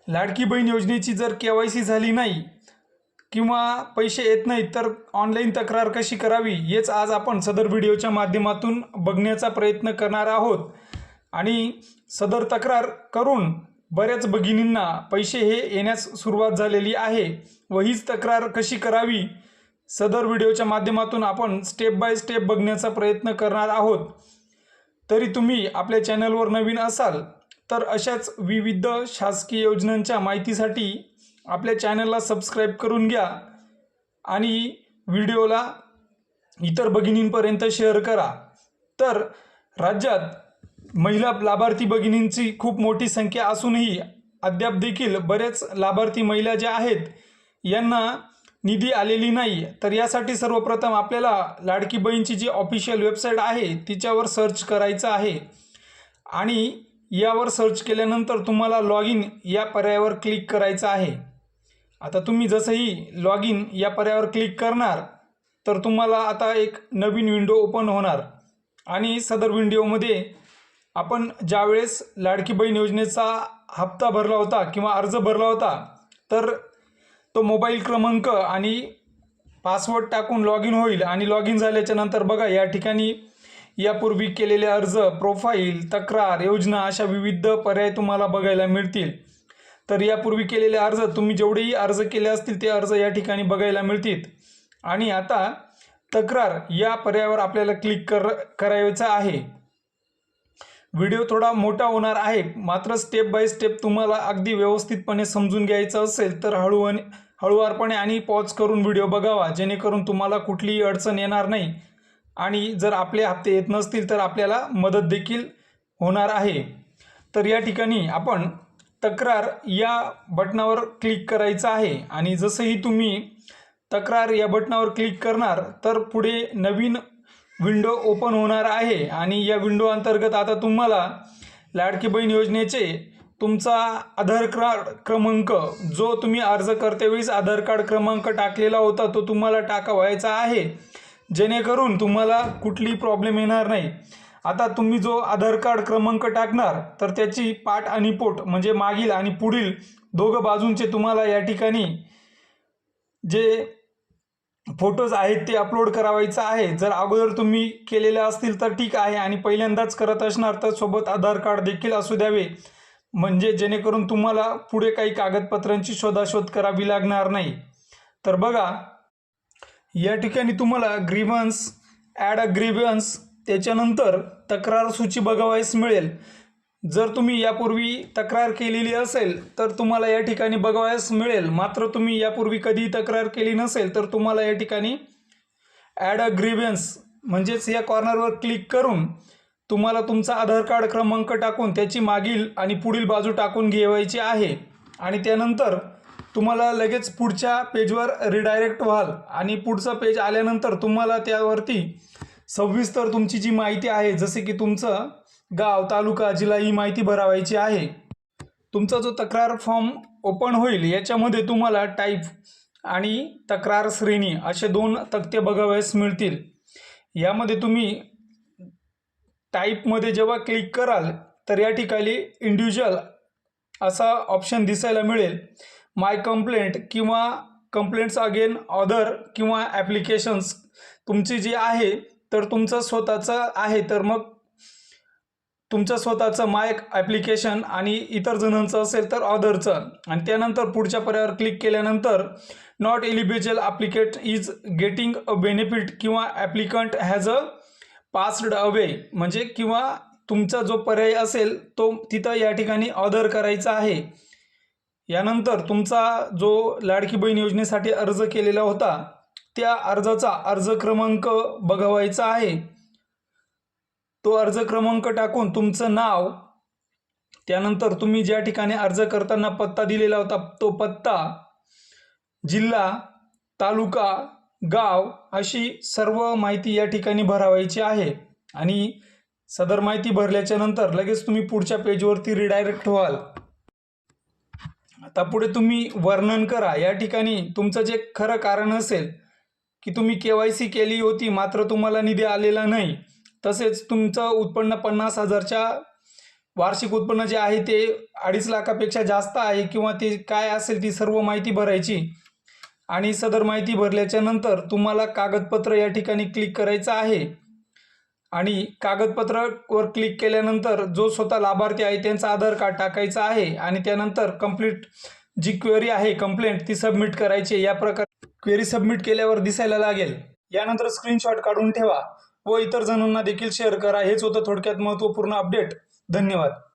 लाडकी बहीण योजनेची जर KYC झाली नाही किंवा पैसे येत नाहीत तर ऑनलाईन तक्रार कशी करावी हेच आज आपण सदर व्हिडिओच्या माध्यमातून बघण्याचा प्रयत्न करणार आहोत। आणि सदर तक्रार करून बऱ्याच भगिनींना पैसे हे येण्यास सुरुवात झालेली आहे व हीच तक्रार कशी करावी सदर व्हिडिओच्या माध्यमातून आपण स्टेप बाय स्टेप बघण्याचा प्रयत्न करणार आहोत। तरी तुम्ही आपल्या चॅनलवर नवीन असाल तर अशाच विविध शासकीय योजनांच्या माहितीसाठी आपल्या चॅनलला सबस्क्राईब करून घ्या आणि व्हिडिओला इतर भगिनींपर्यंत शेअर करा। तर राज्यात महिला लाभार्थी भगिनींची खूप मोठी संख्या असूनही अद्याप देखील बरेच लाभार्थी महिला ज्या आहेत यांना निधी आलेली नाही। तर यासाठी सर्वप्रथम आपल्याला लाडकी बहीणची जी ऑफिशियल वेबसाईट आहे तिच्यावर सर्च करायचं आहे आणि यावर सर्च केल्यानंतर तुम्हाला लॉग इन या पर्यायावर क्लिक करायचं आहे। आता तुम्ही जसंही लॉग इन या पर्यायावर क्लिक करणार तर तुम्हाला आता एक नवीन विंडो ओपन होणार आणि सदर विंडोमध्ये आपण ज्यावेळेस लाडकी बहीण योजनेचा हप्ता भरला होता किंवा अर्ज भरला होता तर तो मोबाईल क्रमांक आणि पासवर्ड टाकून लॉग इन होईल आणि लॉग इन झाल्याच्या नंतर बघा या ठिकाणी यापूर्वी केलेले अर्ज, प्रोफाईल, तक्रार, योजना अशा विविध पर्याय तुम्हाला बघायला मिळतील। तर यापूर्वी केलेले अर्ज तुम्ही जेवढेही अर्ज केले असतील ते अर्ज या ठिकाणी बघायला मिळतील। आणि आता तक्रार या पर्यायावर आपल्याला क्लिक करायचं आहे। व्हिडिओ थोडा मोठा होणार आहे मात्र स्टेप बाय स्टेप तुम्हाला अगदी व्यवस्थितपणे समजून घ्यायचं असेल तर हळूवारपणे आणि पॉज करून व्हिडिओ बघावा जेणेकरून तुम्हाला कुठलीही अडचण येणार नाही आणि जर आपले हप्ते येत नसतील तर आपल्याला मदत देखील होणार आहे। तर या ठिकाणी आपण तक्रार या बटनावर क्लिक करायचं आहे आणि जसंही तुम्ही तक्रार या बटनावर क्लिक करणार तर पुढे नवीन विंडो ओपन होणार आहे आणि या विंडो अंतर्गत आता तुम्हाला लाडकी बहीण योजनेचे तुमचा आधार कार्ड क्रमांक जो तुम्ही अर्ज करतेवेळेस आधार कार्ड क्रमांक टाकलेला होता तो तुम्हाला टाकावायचा आहे जेणेकरून तुम्हाला कुठलीही प्रॉब्लेम येणार नाही। आता तुम्ही जो आधार कार्ड क्रमांक टाकणार तर त्याची पाठ आणि पोट म्हणजे मागील आणि पुढील दोघं बाजूंचे तुम्हाला या ठिकाणी जे फोटोज आहेत ते अपलोड करावायचं आहे। जर अगोदर तुम्ही केलेले असतील तर ठीक आहे आणि पहिल्यांदाच करत असणार तर सोबत आधार कार्ड देखील असू द्यावे म्हणजे जेणेकरून तुम्हाला पुढे काही कागदपत्रांची शोधाशोध करावी लागणार नाही। तर बघा या ठिकाणी तुम्हाला ग्रीव्हन्स, ॲड अ ग्रीव्हन्स त्याच्यानंतर तक्रार सूची बघावयास मिळेल। जर तुम्ही यापूर्वी तक्रार केलेली असेल तर तुम्हाला या ठिकाणी बघावयास मिळेल मात्र तुम्ही यापूर्वी कधी तक्रार केली नसेल तर तुम्हाला या ठिकाणी ॲड अ ग्रीव्हन्स म्हणजेच या कॉर्नरवर क्लिक करून तुम्हाला तुमचा आधार कार्ड क्रमांक टाकून त्याची मागील आणि पुढील बाजू टाकून घ्यायची आहे आणि त्यानंतर तुम्हाला लगेच पुढच्या पेजवर रिडायरेक्ट व्हाल आणि पुढचं पेज आल्यानंतर तुम्हाला त्यावरती सविस्तर तुमची जी माहिती आहे जसे की तुमचं गाव, तालुका, जिल्हा ही माहिती भरावायची आहे। तुमचा जो तक्रार फॉर्म ओपन होईल याच्यामध्ये तुम्हाला टाईप आणि तक्रार श्रेणी असे दोन तक्ते बघावयास मिळतील। यामध्ये तुम्ही टाईपमध्ये जेव्हा क्लिक कराल तर या ठिकाणी इंडिव्हिज्युअल असा ऑप्शन दिसायला मिळेल। माय कंप्लेंट किंवा कंप्लेंट्स अगेन अदर किंवा ॲप्लिकेशन्स तुमची जी आहे तर तुमचं स्वतःचं आहे तर मग तुमचं स्वतःचं माय ॲप्लिकेशन आणि इतर जणांचं असेल तर अदरचं आणि त्यानंतर पुढच्या पर्यायावर क्लिक केल्यानंतर not eligible applicant is getting a benefit किंवा applicant has a passed away म्हणजे किंवा तुमचा जो पर्याय असेल तो तिथं या ठिकाणी अदर करायचा आहे। यानंतर तुमचा जो लाडकी बहीण योजनेसाठी अर्ज केलेला होता त्या अर्जाचा अर्ज क्रमांक बघावायचा आहे। तो अर्ज क्रमांक टाकून तुमचं नाव त्यानंतर तुम्ही ज्या ठिकाणी अर्ज करताना पत्ता दिलेला होता तो पत्ता, जिल्हा, तालुका, गाव अशी सर्व माहिती या ठिकाणी भरावायची आहे आणि सदर माहिती भरल्याच्या नंतर लगेच तुम्ही पुढच्या पेजवरती रिडायरेक्ट व्हाल। आता पुढे तुम्ही वर्णन करा या ठिकाणी तुमचं जे खरं कारण असेल की तुम्ही KYC केली होती मात्र तुम्हाला निधी आलेला नाही तसेच तुमचं उत्पन्न 50,000च्या वार्षिक उत्पन्न जे आहे ते 2.5 लाखापेक्षा जास्त आहे किंवा ते काय असेल ती सर्व माहिती भरायची आणि सदर माहिती भरल्याच्या नंतर तुम्हाला कागदपत्र या ठिकाणी क्लिक करायचं आहे आणि कागदपत्रावर क्लिक केल्यानंतर जो स्वतः लाभार्थी आहे त्यांचा आधार कार्ड टाकायचा आहे आणि त्यानंतर कंप्लीट जी क्वेरी आहे कंप्लेंट ती सबमिट करायची। या प्रकारे क्वेरी सबमिट केल्यावर दिसायला लागेल। यानंतर स्क्रीनशॉट काढून ठेवा व इतर जणांना देखील शेअर करा। हेच होतं थोडक्यात महत्त्वपूर्ण अपडेट। धन्यवाद।